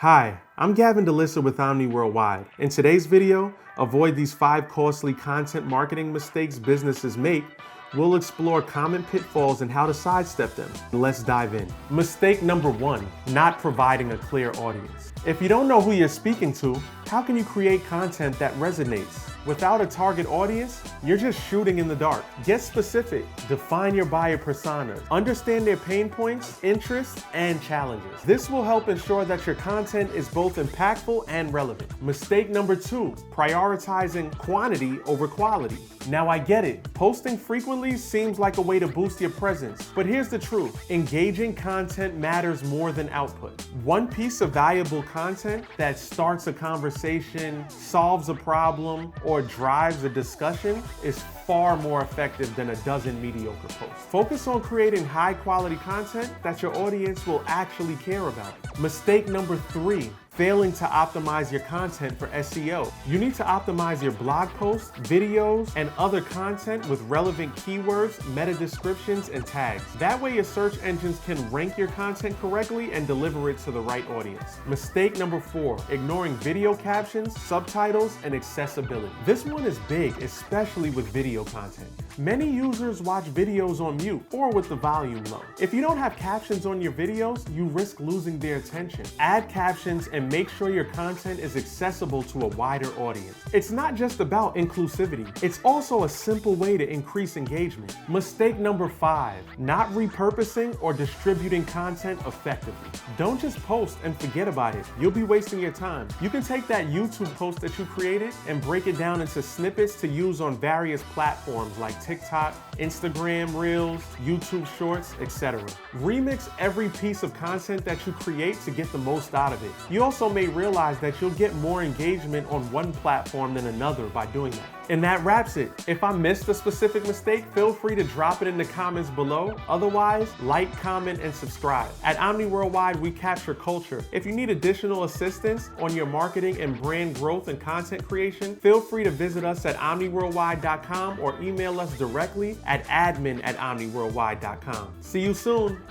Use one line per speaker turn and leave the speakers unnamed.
Hi, I'm Gavin DeLissa with Omni Worldwide. In today's video, avoid these 5 costly content marketing mistakes businesses make. We'll explore common pitfalls and how to sidestep them. Let's dive in. Mistake number 1, not providing a clear audience. If you don't know who you're speaking to, how can you create content that resonates? Without a target audience, you're just shooting in the dark. Get specific, define your buyer personas, understand their pain points, interests, and challenges. This will help ensure that your content is both impactful and relevant. Mistake number 2, prioritizing quantity over quality. Now I get it, posting frequently seems like a way to boost your presence, but here's the truth. Engaging content matters more than output. One piece of valuable content that starts a conversation, solves a problem, or drives a discussion is far more effective than a dozen mediocre posts. Focus on creating high quality content that your audience will actually care about. Mistake number 3, failing to optimize your content for SEO. You need to optimize your blog posts, videos, and other content with relevant keywords, meta descriptions, and tags. That way your search engines can rank your content correctly and deliver it to the right audience. Mistake number 4, ignoring video captions, subtitles, and accessibility. This one is big, especially with video content. Many users watch videos on mute or with the volume low. If you don't have captions on your videos, you risk losing their attention. Add captions and make sure your content is accessible to a wider audience. It's not just about inclusivity, it's also a simple way to increase engagement. Mistake number 5, not repurposing or distributing content effectively. Don't just post and forget about it. You'll be wasting your time. You can take that YouTube post that you created and break it down into snippets to use on various platforms like TikTok, Instagram Reels, YouTube Shorts, etc. Remix every piece of content that you create to get the most out of it. You also may realize that you'll get more engagement on one platform than another by doing that. And that wraps it. If I missed a specific mistake, feel free to drop it in the comments below. Otherwise, like, comment, and subscribe. At Omni Worldwide, we capture culture. If you need additional assistance on your marketing and brand growth and content creation, feel free to visit us at omniworldwide.com or email us directly at admin@omniworldwide.com. See you soon.